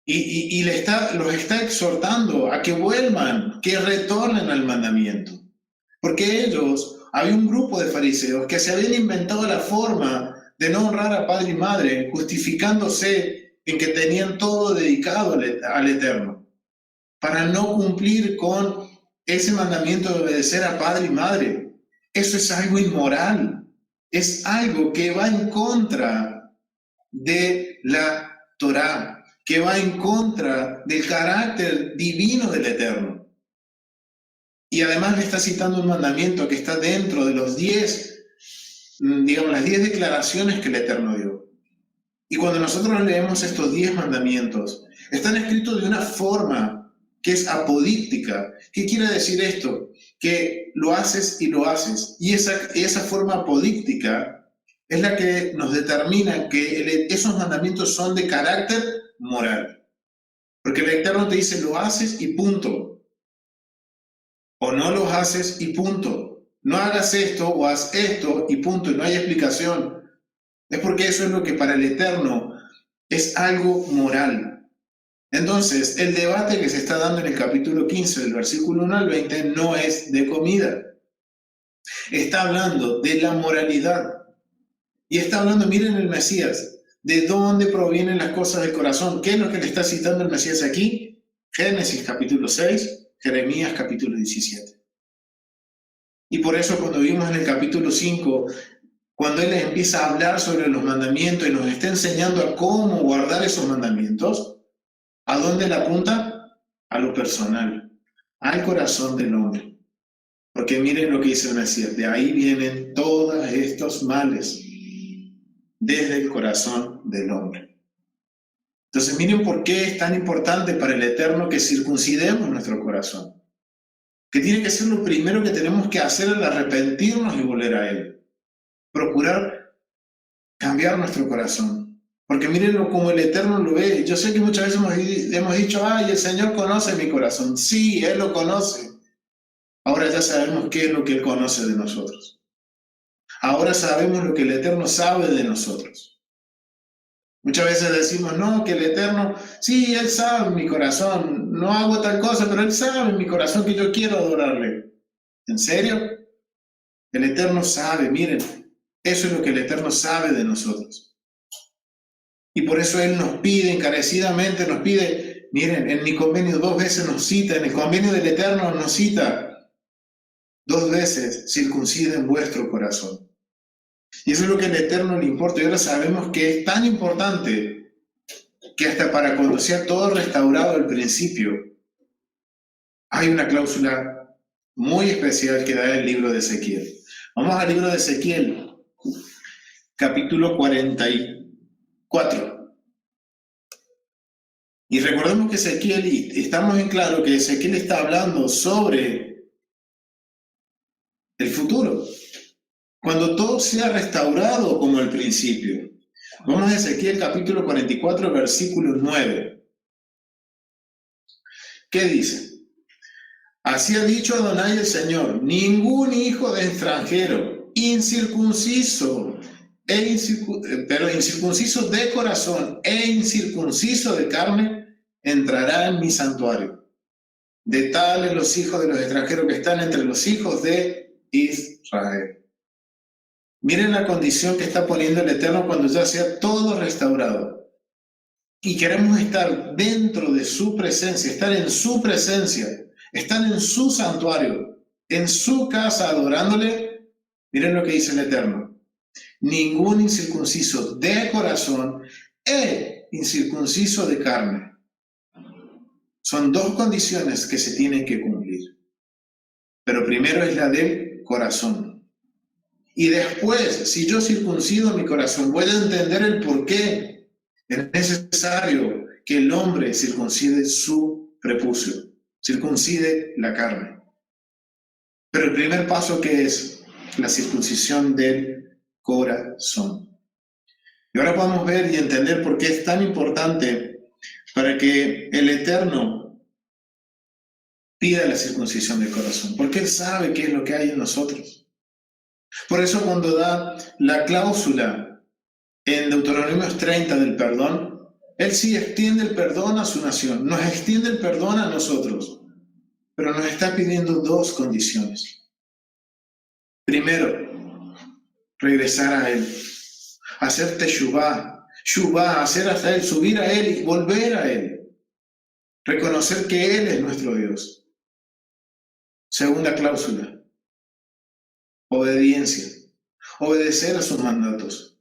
Y los está exhortando a que vuelvan, que retornen al mandamiento. Porque había un grupo de fariseos que se habían inventado la forma de no honrar a padre y madre, justificándose en que tenían todo dedicado al Eterno, para no cumplir con ese mandamiento de obedecer a padre y madre. Eso es algo inmoral, es algo que va en contra de la Torá, que va en contra del carácter divino del Eterno. Y además le está citando un mandamiento que está dentro de las 10 declaraciones que el Eterno dio. Y cuando nosotros leemos estos 10 mandamientos, están escritos de una forma que es apodíctica. ¿Qué quiere decir esto? Que lo haces y lo haces. Y esa forma apodíctica es la que nos determina que esos mandamientos son de carácter moral. Porque el Eterno te dice, lo haces y punto. O no lo haces y punto. No hagas esto o haz esto y punto. Y no hay explicación. Es porque eso es lo que para el Eterno es algo moral. Entonces, el debate que se está dando en el capítulo 15, del versículo 1 al 20, no es de comida. Está hablando de la moralidad. Y está hablando, miren el Mesías, de dónde provienen las cosas del corazón. ¿Qué es lo que le está citando el Mesías aquí? Génesis capítulo 6, Jeremías capítulo 17. Y por eso cuando vimos en el capítulo 5, cuando él les empieza a hablar sobre los mandamientos y nos está enseñando a cómo guardar esos mandamientos, ¿a dónde la apunta? A lo personal, al corazón del hombre. Porque miren lo que dice el Mesías, de ahí vienen todos estos males, desde el corazón del hombre. Entonces miren por qué es tan importante para el Eterno que circuncidemos nuestro corazón. Que tiene que ser lo primero que tenemos que hacer al arrepentirnos y volver a Él. Procurar cambiar nuestro corazón. Porque mírenlo como el Eterno lo ve. Yo sé que muchas veces hemos dicho, ay, el Señor conoce mi corazón. Sí, Él lo conoce. Ahora ya sabemos qué es lo que Él conoce de nosotros. Ahora sabemos lo que el Eterno sabe de nosotros. Muchas veces decimos, no, que el Eterno, sí, Él sabe mi corazón. No hago tal cosa, pero Él sabe en mi corazón que yo quiero adorarle. ¿En serio? El Eterno sabe, miren, eso es lo que el Eterno sabe de nosotros. Y por eso Él nos pide encarecidamente, miren, en mi convenio 2 veces nos cita, en el convenio del Eterno nos cita 2 veces, circunciden vuestro corazón. Y eso es lo que al Eterno le importa. Y ahora sabemos que es tan importante que hasta para cuando sea todo restaurado al principio, hay una cláusula muy especial que da el libro de Ezequiel. Vamos al libro de Ezequiel, capítulo 44. Y recordemos que Ezequiel, y estamos en claro que Ezequiel está hablando sobre el futuro, cuando todo sea restaurado como al principio. Vamos a Ezequiel capítulo 44, versículo 9. ¿Qué dice? Así ha dicho Adonai el Señor: ningún hijo de extranjero, incircunciso, incircunciso de corazón e incircunciso de carne, entrará en mi santuario. De tales los hijos de los extranjeros que están entre los hijos de Israel. Miren la condición que está poniendo el Eterno cuando ya sea todo restaurado. Y queremos estar dentro de su presencia, estar en su presencia, estar en su santuario, en su casa adorándole. Miren lo que dice el Eterno: ningún incircunciso de corazón e incircunciso de carne. Son dos condiciones que se tienen que cumplir. Pero primero es la del corazón. Y después, si yo circuncido mi corazón, voy a entender el por qué es necesario que el hombre circuncide su prepucio, circuncide la carne. Pero el primer paso, que es la circuncisión del corazón. Y ahora podemos ver y entender por qué es tan importante para que el Eterno pida la circuncisión del corazón, porque Él sabe qué es lo que hay en nosotros. Por eso cuando da la cláusula en Deuteronomio 30 del perdón, Él sí extiende el perdón a su nación, nos extiende el perdón a nosotros, pero nos está pidiendo dos condiciones. Primero, regresar a Él, hacer teshuvá, hacer hasta Él, subir a Él y volver a Él. Reconocer que Él es nuestro Dios. Segunda cláusula, obediencia, obedecer a sus mandatos.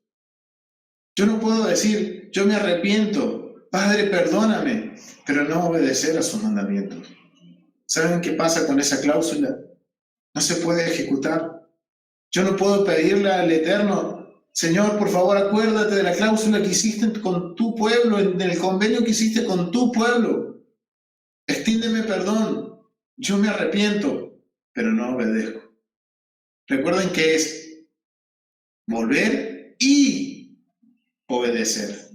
Yo no puedo decir, yo me arrepiento, Padre, perdóname, pero no obedecer a sus mandamientos. ¿Saben qué pasa con esa cláusula? No se puede ejecutar. Yo no puedo pedirle al Eterno: Señor, por favor, acuérdate de la cláusula que hiciste con tu pueblo, en el convenio que hiciste con tu pueblo. Extiéndeme perdón. Yo me arrepiento, pero no obedezco. Recuerden que es volver y obedecer.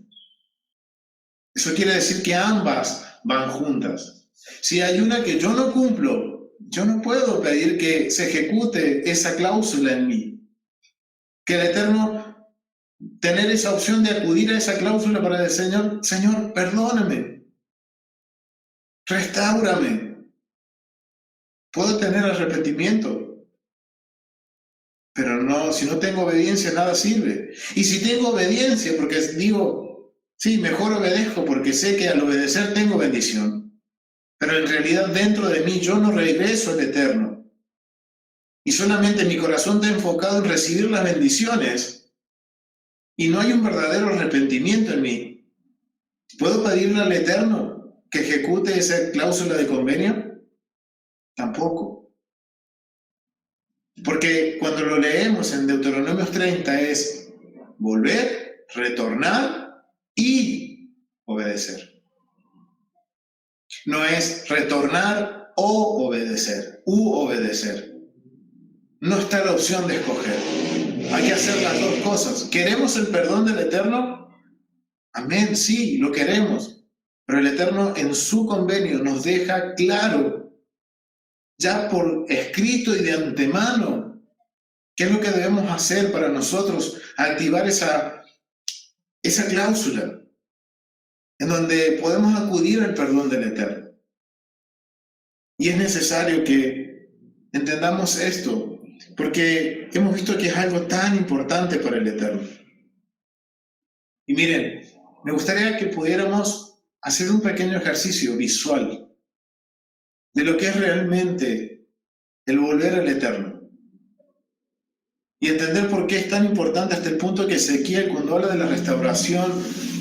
Eso quiere decir que ambas van juntas. Si hay una que yo no cumplo, yo no puedo pedir que se ejecute esa cláusula en mí. Que el Eterno, tener esa opción de acudir a esa cláusula para decir: Señor, perdóname, restáurame. Puedo tener arrepentimiento, pero no, si no tengo obediencia, nada sirve. Y si tengo obediencia, porque digo, sí, mejor obedezco porque sé que al obedecer tengo bendición, pero en realidad dentro de mí yo no regreso al Eterno. Y solamente mi corazón está enfocado en recibir las bendiciones y no hay un verdadero arrepentimiento en mí. ¿Puedo pedirle al Eterno que ejecute esa cláusula de convenio? Tampoco. Porque cuando lo leemos en Deuteronomio 30 es volver, retornar y obedecer. No es retornar o obedecer, obedecer. No está la opción de escoger. Hay que hacer las dos cosas. ¿Queremos el perdón del Eterno? Amén, sí, lo queremos. Pero el Eterno en su convenio nos deja claro, ya por escrito y de antemano, qué es lo que debemos hacer para nosotros activar esa cláusula en donde podemos acudir al perdón del Eterno. Y es necesario que entendamos esto, porque hemos visto que es algo tan importante para el Eterno. Y miren, me gustaría que pudiéramos hacer un pequeño ejercicio visual de lo que es realmente el volver al Eterno. Y entender por qué es tan importante hasta el punto que Ezequiel, cuando habla de la restauración,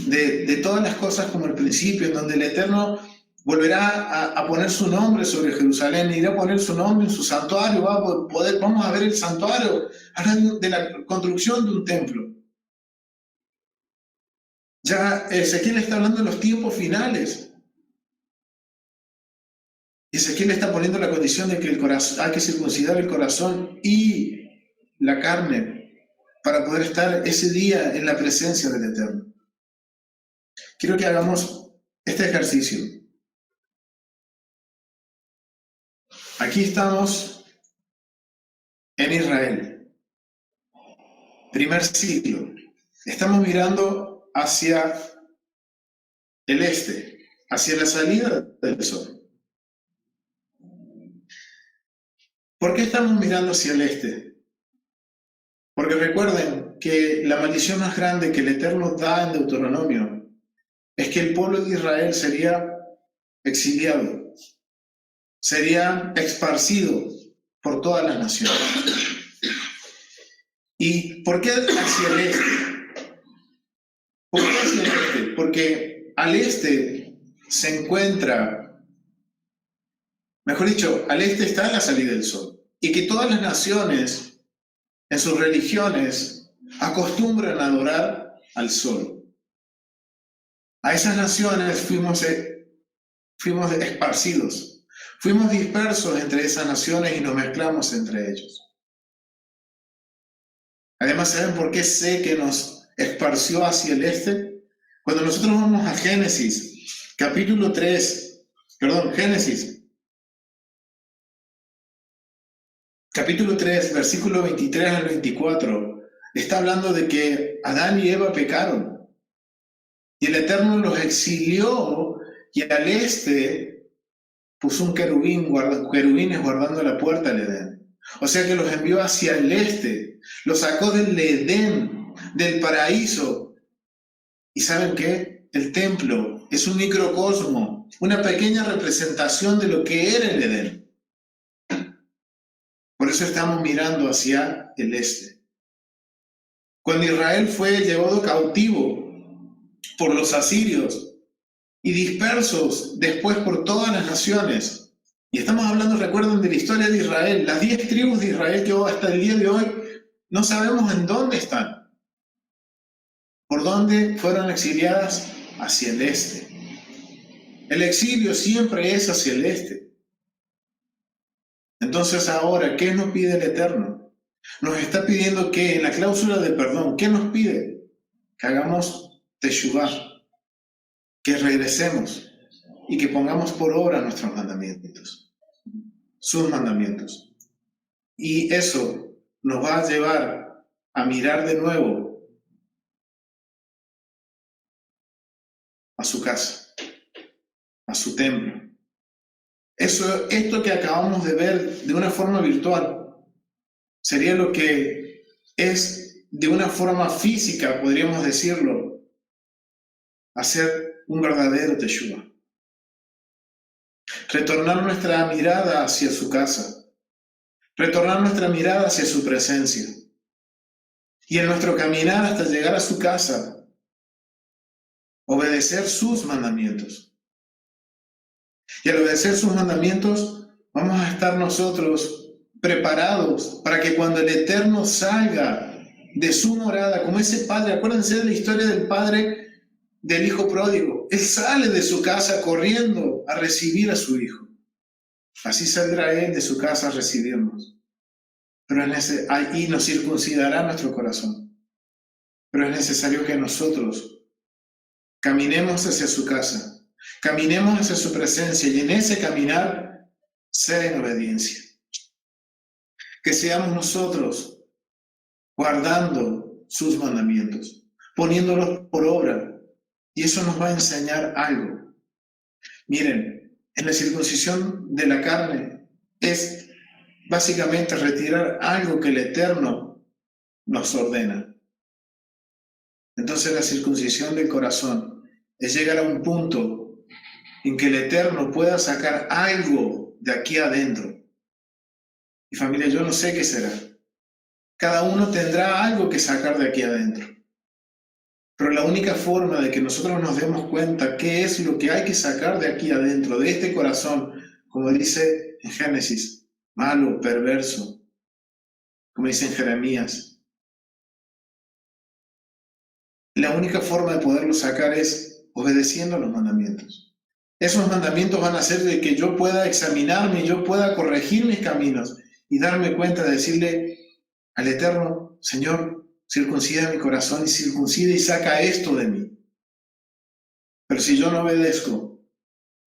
de todas las cosas como al principio, en donde el Eterno volverá a poner su nombre sobre Jerusalén, irá a poner su nombre en su santuario, vamos a ver el santuario, habla de la construcción de un templo. Ya Ezequiel está hablando de los tiempos finales, Y Ezequiel está poniendo la condición de que hay que circuncidar el corazón y la carne para poder estar ese día en la presencia del Eterno. Quiero que hagamos este ejercicio. Aquí estamos en Israel, primer siglo. Estamos mirando hacia el este, hacia la salida del sol. ¿Por qué estamos mirando hacia el este? Porque recuerden que la maldición más grande que el Eterno da en Deuteronomio es que el pueblo de Israel sería exiliado, sería esparcido por todas las naciones. ¿Y por qué hacia el este? ¿Por qué hacia el este? Porque al este se encuentra, mejor dicho, al este está la salida del sol. Y que todas las naciones, en sus religiones, acostumbran a adorar al sol. A esas naciones fuimos esparcidos, fuimos dispersos entre esas naciones y nos mezclamos entre ellos. Además, ¿saben por qué sé que nos esparció hacia el este? Cuando nosotros vamos a Génesis, capítulo 3, capítulo 3, versículo 23 al 24, está hablando de que Adán y Eva pecaron. Y el Eterno los exilió y al este puso un querubines guardando la puerta al Edén. O sea que los envió hacia el este, los sacó del Edén, del paraíso. ¿Y saben qué? El templo es un microcosmo, una pequeña representación de lo que era el Edén. Por eso estamos mirando hacia el este. Cuando Israel fue llevado cautivo por los asirios y dispersos después por todas las naciones. Y estamos hablando, recuerden, de la historia de Israel, las 10 tribus de Israel que hasta el día de hoy no sabemos en dónde están. ¿Por dónde fueron exiliadas? Hacia el este. El exilio siempre es hacia el este. Entonces ahora, ¿qué nos pide el Eterno? Nos está pidiendo que en la cláusula de perdón, ¿qué nos pide? Que hagamos teshuvá, que regresemos y que pongamos por obra nuestros mandamientos, sus mandamientos. Y eso nos va a llevar a mirar de nuevo a su casa, a su templo. Esto que acabamos de ver de una forma virtual, sería lo que es de una forma física, podríamos decirlo, hacer un verdadero teshuvá. Retornar nuestra mirada hacia su casa, retornar nuestra mirada hacia su presencia. Y en nuestro caminar hasta llegar a su casa, obedecer sus mandamientos. Y al obedecer sus mandamientos, vamos a estar nosotros preparados para que cuando el Eterno salga de su morada, como ese padre, acuérdense de la historia del padre del hijo pródigo. Él sale de su casa corriendo a recibir a su hijo. Así saldrá él de su casa a recibirnos. Pero y nos circuncidará nuestro corazón. Pero es necesario que nosotros caminemos hacia su casa, caminemos hacia su presencia y en ese caminar ser en obediencia. Que seamos nosotros guardando sus mandamientos, poniéndolos por obra. Y eso nos va a enseñar algo. Miren, en la circuncisión de la carne es básicamente retirar algo que el Eterno nos ordena. Entonces la circuncisión del corazón es llegar a un punto en que el Eterno pueda sacar algo de aquí adentro. Y familia, yo no sé qué será. Cada uno tendrá algo que sacar de aquí adentro. Pero la única forma de que nosotros nos demos cuenta qué es lo que hay que sacar de aquí adentro, de este corazón, como dice en Génesis, malo, perverso, como dice en Jeremías. La única forma de poderlo sacar es obedeciendo los mandamientos. Esos mandamientos van a hacer de que yo pueda examinarme, yo pueda corregir mis caminos y darme cuenta de decirle al Eterno, Señor, circuncida mi corazón y circuncida y saca esto de mí. Pero si yo no obedezco,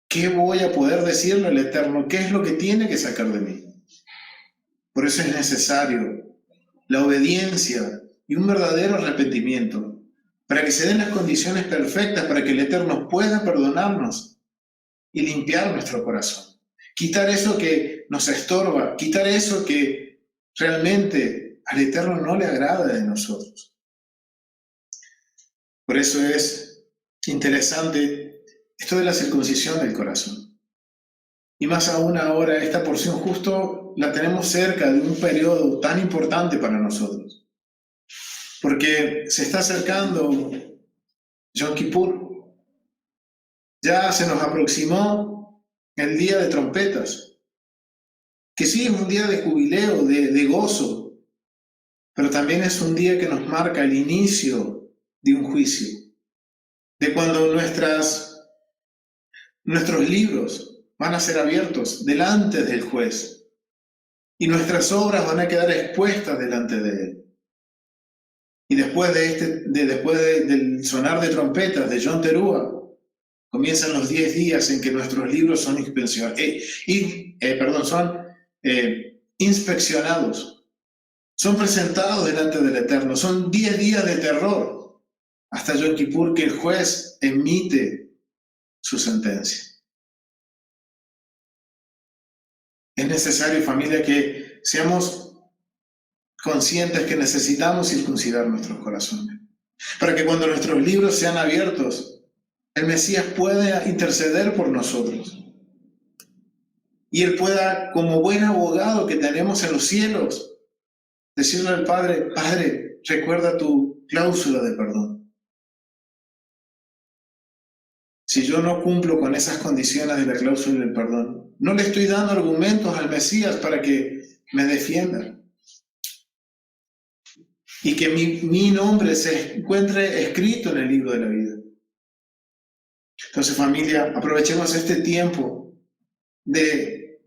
¿qué voy a poder decirle al Eterno? ¿Qué es lo que tiene que sacar de mí? Por eso es necesario la obediencia y un verdadero arrepentimiento, para que se den las condiciones perfectas para que el Eterno pueda perdonarnos y limpiar nuestro corazón. Quitar eso que nos estorba, quitar eso que realmente al Eterno no le agrada de nosotros. Por eso es interesante esto de la circuncisión del corazón. Y más aún ahora, esta porción justo la tenemos cerca de un periodo tan importante para nosotros. Porque se está acercando Yom Kippur. Ya se nos aproximó el día de trompetas, que sí es un día de jubileo, de gozo, pero también es un día que nos marca el inicio de un juicio, de cuando nuestros libros van a ser abiertos delante del juez y nuestras obras van a quedar expuestas delante de él. Y después del sonar de trompetas de Yom Teruah, comienzan los 10 días en que nuestros libros son inspeccionados, son presentados delante del Eterno. Son 10 días de terror hasta Yom Kippur, que el juez emite su sentencia. Es necesario, familia, que seamos conscientes que necesitamos circuncidar nuestros corazones, para que cuando nuestros libros sean abiertos, el Mesías pueda interceder por nosotros. Y Él pueda, como buen abogado que tenemos en los cielos, decirle al Padre, Padre, recuerda tu cláusula de perdón. Si yo no cumplo con esas condiciones de la cláusula del perdón, no le estoy dando argumentos al Mesías para que me defienda. Y que mi nombre se encuentre escrito en el libro de la vida. Entonces, familia, aprovechemos este tiempo de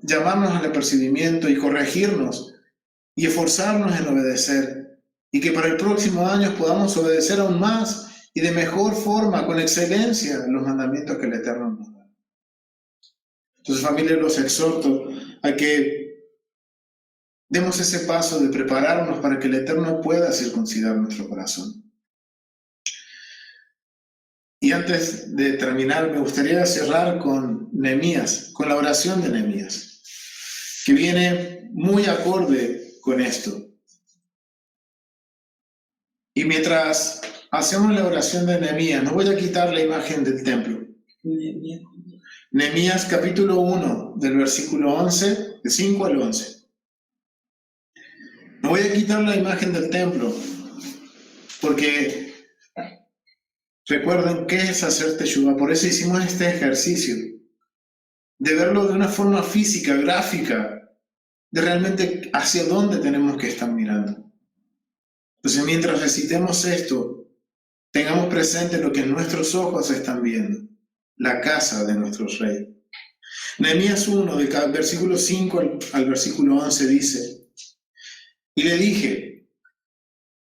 llamarnos al apercibimiento y corregirnos y esforzarnos en obedecer, y que para el próximo año podamos obedecer aún más y de mejor forma, con excelencia, los mandamientos que el Eterno nos da. Entonces, familia, los exhorto a que demos ese paso de prepararnos para que el Eterno pueda circuncidar nuestro corazón. Y antes de terminar, me gustaría cerrar con Nehemías, con la oración de Nehemías, que viene muy acorde con esto. Y mientras hacemos la oración de Nehemías, no voy a quitar la imagen del templo. Nehemías capítulo 1, del versículo 11, de 5 al 11. No voy a quitar la imagen del templo, porque recuerden qué es hacer teshuvá. Por eso hicimos este ejercicio, de verlo de una forma física, gráfica, de realmente hacia dónde tenemos que estar mirando. Entonces, mientras recitemos esto, tengamos presente lo que nuestros ojos están viendo, la casa de nuestro rey. Nehemías 1, del versículo 5 al versículo 11 dice: Y le dije,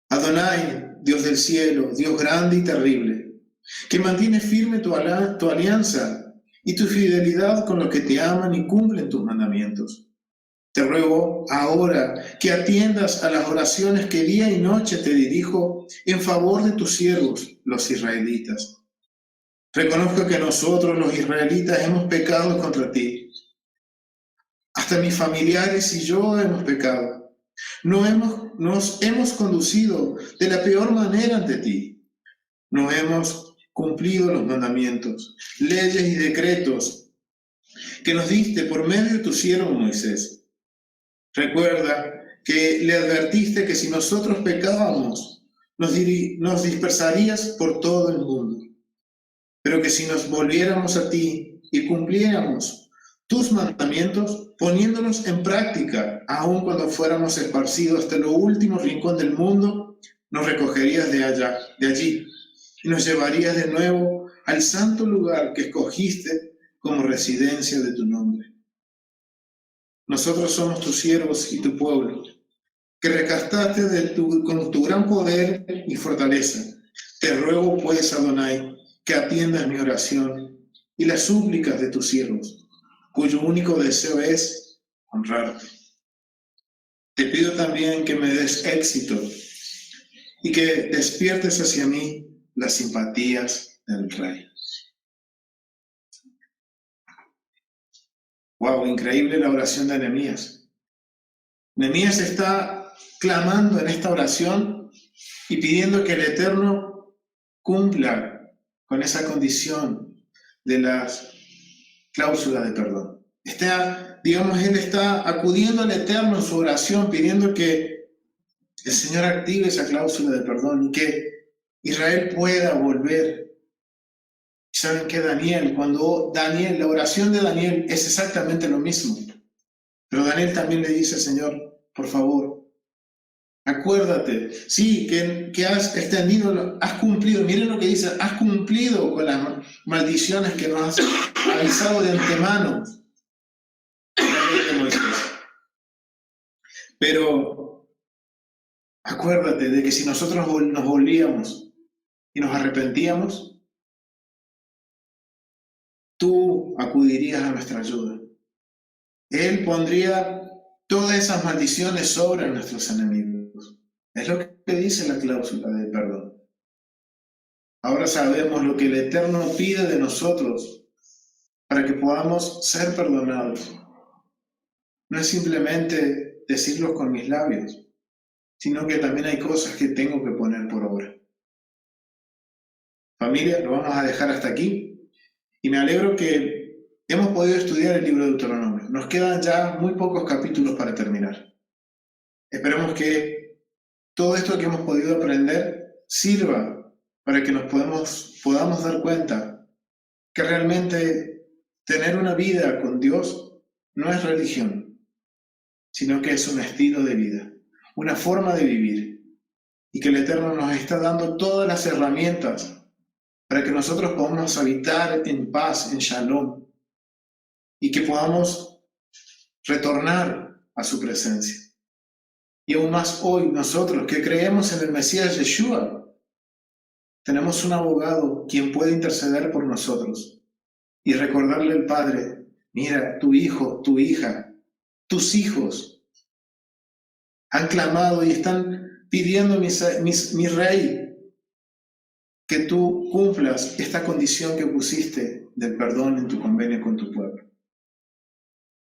Adonai, Dios del cielo, Dios grande y terrible, que mantiene firme tu alianza y tu fidelidad con los que te aman y cumplen tus mandamientos. Te ruego ahora que atiendas a las oraciones que día y noche te dirijo en favor de tus siervos, los israelitas. Reconozco que nosotros, los israelitas, hemos pecado contra ti. Hasta mis familiares y yo hemos pecado. Nos hemos conducido de la peor manera ante ti. No hemos cumplido los mandamientos, leyes y decretos que nos diste por medio de tu siervo Moisés. Recuerda que le advertiste que si nosotros pecábamos, nos dispersarías por todo el mundo. Pero que si nos volviéramos a ti y cumpliéramos tus mandamientos, poniéndolos en práctica, aun cuando fuéramos esparcidos hasta lo último rincón del mundo, nos recogerías de allí y nos llevarías de nuevo al santo lugar que escogiste como residencia de tu nombre. Nosotros somos tus siervos y tu pueblo, que rescataste con tu gran poder y fortaleza. Te ruego pues, Adonai, que atiendas mi oración y las súplicas de tus siervos, cuyo único deseo es honrarte. Te pido también que me des éxito y que despiertes hacia mí las simpatías del Rey. Wow, increíble la oración de Nehemías. Nehemías está clamando en esta oración y pidiendo que el Eterno cumpla con esa condición de las cláusulas de perdón. Él está acudiendo al Eterno en su oración, pidiendo que el Señor active esa cláusula de perdón y que Israel pueda volver. ¿Saben qué, la oración de Daniel es exactamente lo mismo? Pero Daniel también le dice, Señor, por favor, acuérdate, sí, que has extendido, has cumplido, miren lo que dice, has cumplido con las maldiciones que nos has avisado de antemano. Pero acuérdate de que si nosotros nos volvíamos y nos arrepentíamos, tú acudirías a nuestra ayuda. Él pondría todas esas maldiciones sobre nuestros enemigos. Es lo que dice la cláusula de perdón. Ahora sabemos lo que el Eterno pide de nosotros para que podamos ser perdonados. No es simplemente decirlo con mis labios, sino que también hay cosas que tengo que poner por obra. Familia, lo vamos a dejar hasta aquí. Y me alegro que hemos podido estudiar el libro de Deuteronomio. Nos quedan ya muy pocos capítulos para terminar. Esperemos que todo esto que hemos podido aprender sirva para que podamos dar cuenta que realmente tener una vida con Dios no es religión, sino que es un estilo de vida, una forma de vivir. Y que el Eterno nos está dando todas las herramientas para que nosotros podamos habitar en paz, en shalom, y que podamos retornar a su presencia. Y aún más hoy, nosotros que creemos en el Mesías Yeshua, tenemos un abogado quien puede interceder por nosotros y recordarle al Padre, mira, tu hijo, tu hija, tus hijos han clamado y están pidiendo, mi Rey, que tú cumplas esta condición que pusiste del perdón en tu convenio con tu pueblo.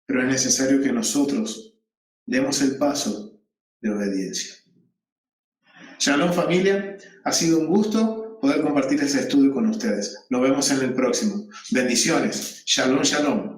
Pero es necesario que nosotros demos el paso de obediencia. Shalom, familia, ha sido un gusto poder compartir este estudio con ustedes. Nos vemos en el próximo. Bendiciones. Shalom, shalom.